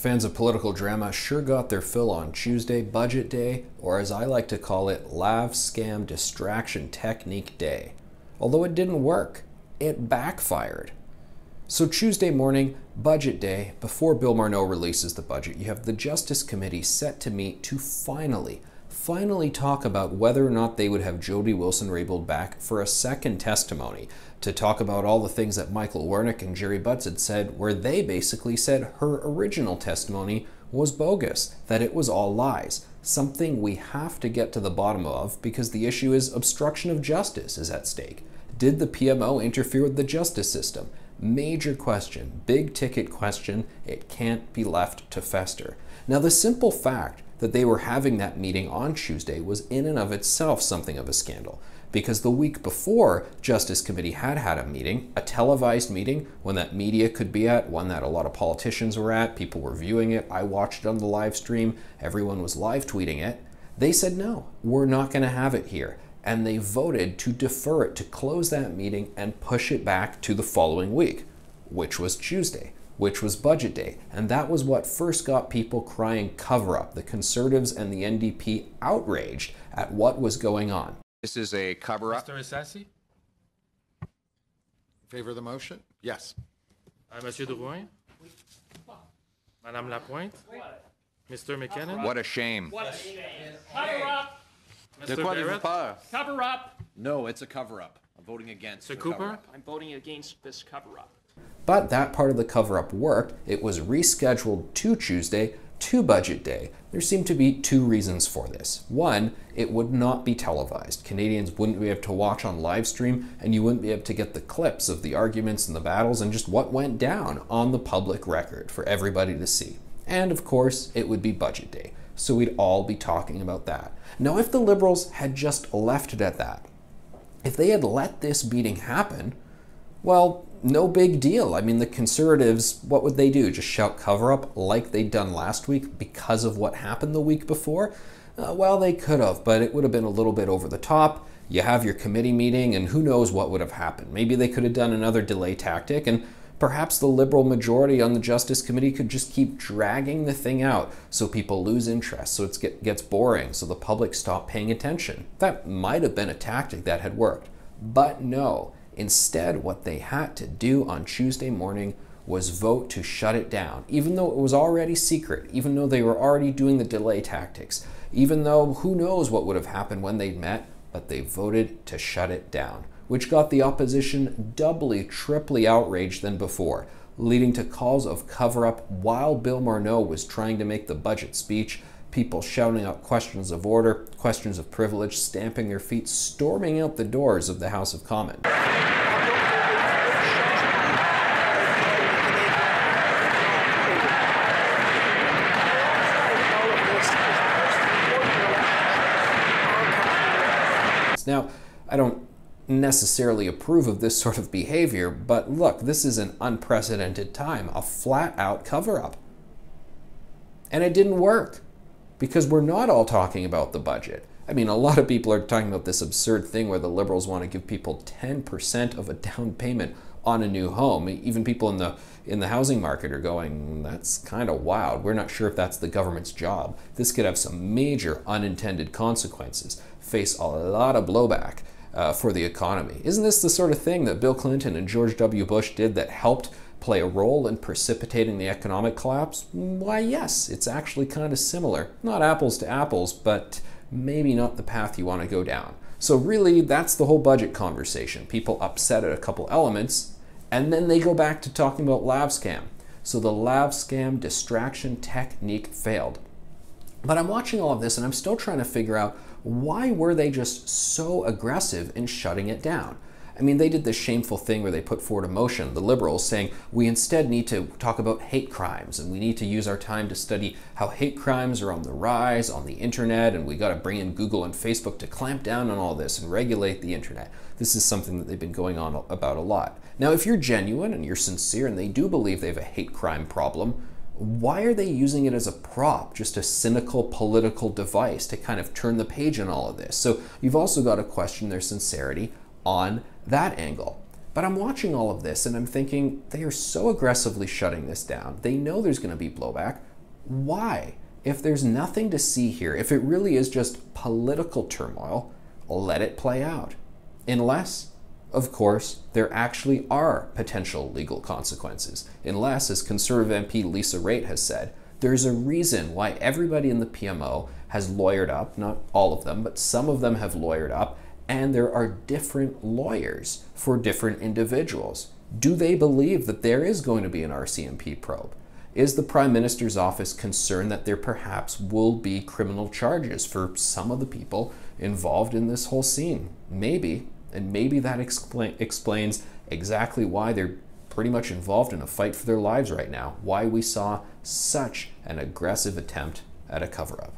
Fans of political drama sure got their fill on Tuesday, Budget Day, or as I like to call it, Lavscam Distraction Technique Day. Although it didn't work, it backfired. So Tuesday morning, Budget Day, before Bill Morneau releases the budget, you have the Justice Committee set to meet to finally talk about whether or not they would have Jody Wilson-Raybould back for a second testimony, to talk about all the things that Michael Wernick and Jerry Butts had said, where they basically said her original testimony was bogus, that it was all lies. Something we have to get to the bottom of because the issue is obstruction of justice is at stake. Did the PMO interfere with the justice system? Major question, big ticket question. It can't be left to fester. Now, the simple fact that they were having that meeting on Tuesday was in and of itself something of a scandal, because the week before, Justice Committee had a meeting, a televised meeting, one that media could be at, one that a lot of politicians were at, people were viewing it, I watched it on the live stream, everyone was live tweeting it. They said, no, we're not going to have it here. And they voted to defer it, to close that meeting and push it back to the following week, which was Tuesday, which was Budget Day. And that was what first got people crying cover up, the Conservatives and the NDP outraged at what was going on. This is a cover up. Mr. Assassi? In favor of the motion? Yes. Monsieur Drouin? Madame Lapointe? Mr. McKinnon? What a shame. What a shame. Cover up! Mr. Barrett? Cover up. No, it's a cover-up. I'm voting against Mr. the Cooper? cover-up. I'm voting against this cover-up. But that part of the cover-up worked. It was rescheduled to Tuesday, to Budget Day. There seemed to be two reasons for this. One, it would not be televised. Canadians wouldn't be able to watch on live stream, and you wouldn't be able to get the clips of the arguments and the battles and just what went down on the public record for everybody to see. And of course, it would be Budget Day. So we'd all be talking about that. Now, if the Liberals had just left it at that, if they had let this meeting happen, well, no big deal. I mean, the Conservatives, what would they do? Just shout cover up like they'd done last week because of what happened the week before? Well, they could have, but it would have been a little bit over the top. You have your committee meeting, and who knows what would have happened. Maybe they could have done another delay tactic, and perhaps the Liberal majority on the Justice Committee could just keep dragging the thing out so people lose interest, so it gets boring, so the public stop paying attention. That might have been a tactic that had worked. But no. Instead, what they had to do on Tuesday morning was vote to shut it down, even though it was already secret, even though they were already doing the delay tactics, even though who knows what would have happened when they'd met, but they voted to shut it down, which got the opposition doubly, triply outraged than before, leading to calls of cover-up while Bill Morneau was trying to make the budget speech, people shouting out questions of order, questions of privilege, stamping their feet, storming out the doors of the House of Commons. Now, I don't necessarily approve of this sort of behavior, but look, this is an unprecedented time, a flat-out cover-up. And it didn't work, because we're not all talking about the budget. I mean, a lot of people are talking about this absurd thing where the Liberals want to give people 10% of a down payment on a new home. Even people in the housing market are going, that's kind of wild. We're not sure if that's the government's job. This could have some major unintended consequences, face a lot of blowback for the economy. Isn't this the sort of thing that Bill Clinton and George W. Bush did that helped play a role in precipitating the economic collapse? Why, yes, it's actually kind of similar. Not apples to apples, but maybe not the path you want to go down. So really, that's the whole budget conversation. People upset at a couple elements, and then they go back to talking about Lavscam. So the Lavscam distraction technique failed. But I'm watching all of this, and I'm still trying to figure out why were they just so aggressive in shutting it down? I mean, they did this shameful thing where they put forward a motion, the Liberals, saying we instead need to talk about hate crimes and we need to use our time to study how hate crimes are on the rise on the internet, and we got to bring in Google and Facebook to clamp down on all this and regulate the internet. This is something that they've been going on about a lot. Now, if you're genuine and you're sincere and they do believe they have a hate crime problem, why are they using it as a prop, just a cynical political device to kind of turn the page on all of this? So you've also got to question their sincerity on that angle. But I'm watching all of this and I'm thinking they are so aggressively shutting this down. They know there's going to be blowback. Why? If there's nothing to see here, if it really is just political turmoil, let it play out. Unless, of course, there actually are potential legal consequences. Unless, as Conservative MP Lisa Raitt has said, there's a reason why everybody in the PMO has lawyered up, not all of them, but some of them have lawyered up, and there are different lawyers for different individuals. Do they believe that there is going to be an RCMP probe? Is the Prime Minister's office concerned that there perhaps will be criminal charges for some of the people involved in this whole scene? Maybe, and maybe that explains exactly why they're pretty much involved in a fight for their lives right now, why we saw such an aggressive attempt at a cover-up.